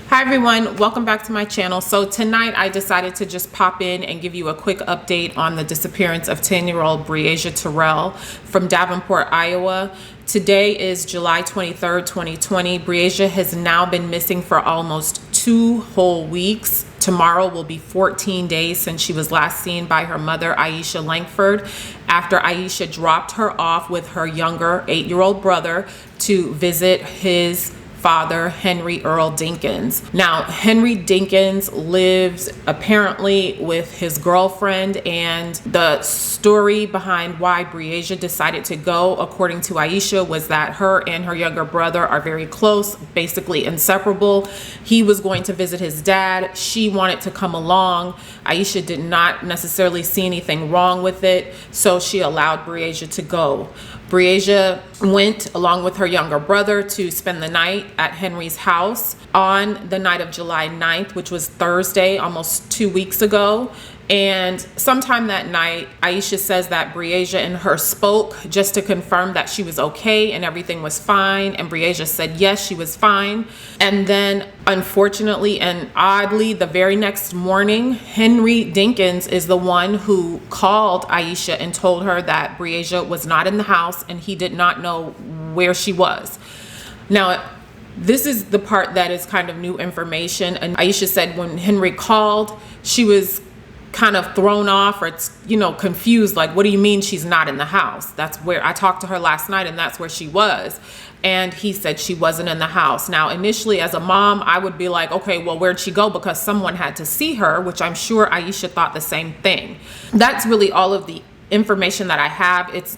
Hi everyone, welcome back to my channel. So tonight I decided to just pop in and give you a quick update on the disappearance of 10-year-old Breasia Terrell from Davenport, Iowa. Today is July 23rd, 2020. Breasia has now been missing for almost 2 whole weeks. Tomorrow will be 14 days since she was last seen by her mother, Aishia Lankford, after Aishia dropped her off with her younger 8-year-old brother to visit his father, Henry Earl Dinkins. Now, Henry Dinkins lives apparently with his girlfriend, and the story behind why Breasia decided to go, according to Aishia, was that her and her younger brother are very close, basically inseparable. He was going to visit his dad. She wanted to come along. Aishia did not necessarily see anything wrong with it, so she allowed Breasia to go. Breasia went along with her younger brother to spend the night at Henry's house on the night of July 9th, which was Thursday, almost 2 weeks ago. And sometime that night, Aishia says that Breasia and her spoke just to confirm that she was okay and everything was fine. And Breasia said yes, she was fine. And then unfortunately and oddly, the very next morning, Henry Dinkins is the one who called Aishia and told her that Breasia was not in the house and he did not know where she was. Now, this is the part that is kind of new information. And Aishia said when Henry called, she was kind of thrown off or, confused. Like, what do you mean she's not in the house? That's where I talked to her last night and that's where she was. And he said she wasn't in the house. Now, initially as a mom, I would be like, okay, well, where'd she go? Because someone had to see her, which I'm sure Aishia thought the same thing. That's really all of the information that I have. It's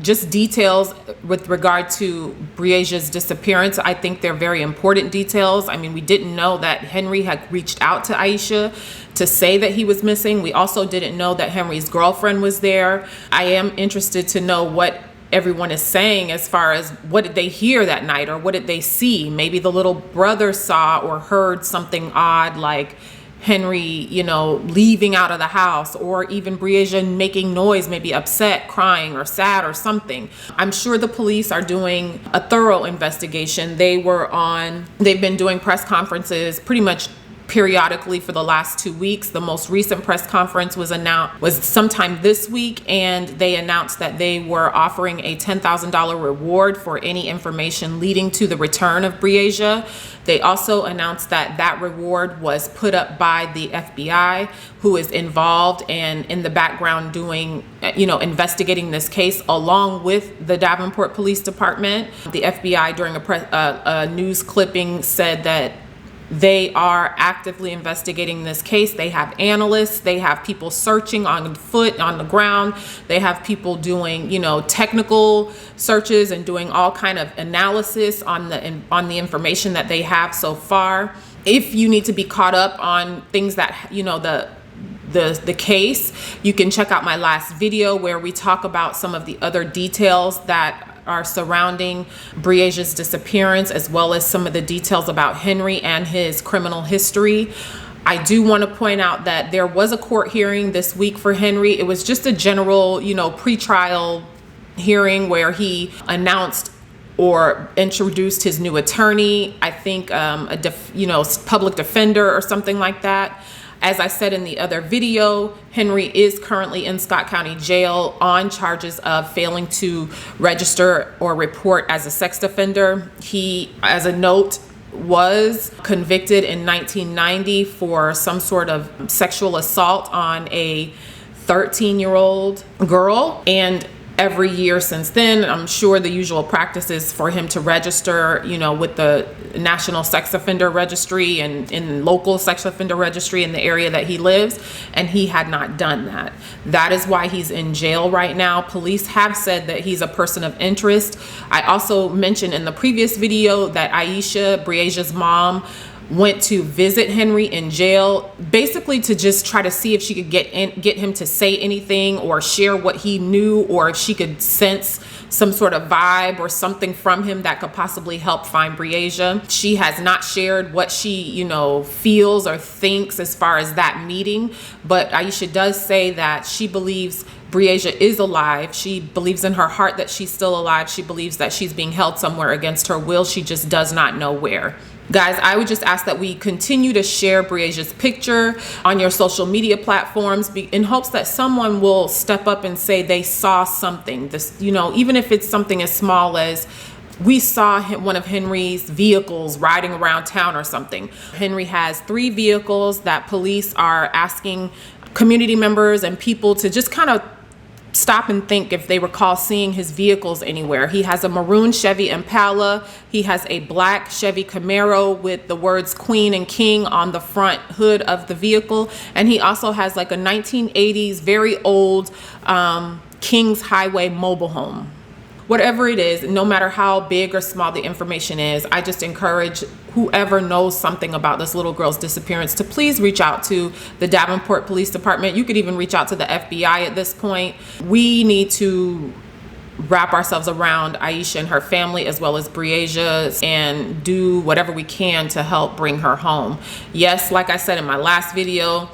just details with regard to Breasia's disappearance. I think they're very important details. I mean, we didn't know that Henry had reached out to Aishia to say that he was missing. We also didn't know that Henry's girlfriend was there. I am interested to know what everyone is saying as far as what did they hear that night or what did they see. Maybe the little brother saw or heard something odd, like Henry, leaving out of the house, or even Breasia making noise, maybe upset, crying, or sad, or something. I'm sure the police are doing a thorough investigation. They've been doing press conferences pretty much periodically for the last 2 weeks. The most recent press conference was sometime this week, and they announced that they were offering a $10,000 reward for any information leading to the return of Breasia. They also announced that that reward was put up by the FBI, who is involved and in the background doing, investigating this case along with the Davenport Police Department. The FBI, during a news clipping, said that they are actively investigating this case. They have analysts, they have people searching on foot, on the ground. They have people doing, technical searches and doing all kind of analysis on the information that they have so far. If you need to be caught up on things that, the case, you can check out my last video where we talk about some of the other details that are surrounding Breasia's disappearance, as well as some of the details about Henry and his criminal history. I do want to point out that there was a court hearing this week for Henry. It was just a general, pre-trial hearing where he announced or introduced his new attorney, I think public defender or something like that. As I said in the other video, Henry is currently in Scott County Jail on charges of failing to register or report as a sex offender. He, as a note, was convicted in 1990 for some sort of sexual assault on a 13-year-old girl, and every year since then, I'm sure the usual practice is for him to register, with the National Sex Offender Registry and in local sex offender registry in the area that he lives, and he had not done that. That is why he's in jail right now. Police have said that he's a person of interest. I also mentioned in the previous video that Aishia, Breasia's mom, went to visit Henry in jail, basically to just try to see if she could get him to say anything or share what he knew, or if she could sense some sort of vibe or something from him that could possibly help find Breasia. She has not shared what she, feels or thinks as far as that meeting, but Aishia does say that she believes Breasia is alive. She believes in her heart that she's still alive. She believes that she's being held somewhere against her will. She just does not know where. Guys, I would just ask that we continue to share Breasia's picture on your social media platforms in hopes that someone will step up and say they saw something. This, you know, even if it's something as small as we saw one of Henry's vehicles riding around town or something. Henry has 3 vehicles that police are asking community members and people to just kind of stop and think if they recall seeing his vehicles anywhere. He has a maroon Chevy Impala. He has a black Chevy Camaro with the words Queen and King on the front hood of the vehicle. And he also has like a 1980s, very old Kings Highway mobile home. Whatever it is, no matter how big or small the information is, I just encourage whoever knows something about this little girl's disappearance to please reach out to the Davenport Police Department. You could even reach out to the FBI at this point. We need to wrap ourselves around Aishia and her family, as well as Breasia, and do whatever we can to help bring her home. Yes, like I said in my last video,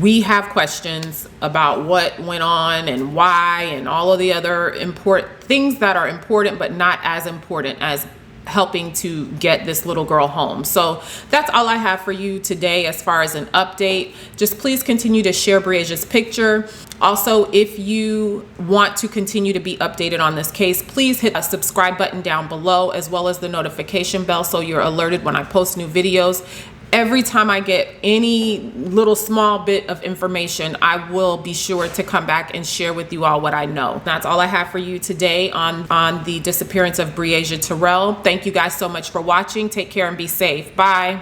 we have questions about what went on and why and all of the other important things that are important, but not as important as helping to get this little girl home. So that's all I have for you today as far as an update. Just please continue to share Breasia's picture. Also, if you want to continue to be updated on this case, please hit a subscribe button down below, as well as the notification bell so you're alerted when I post new videos. Every time I get any little small bit of information, I will be sure to come back and share with you all what I know. That's all I have for you today on the disappearance of Breasia Terrell. Thank you guys so much for watching. Take care and be safe. Bye.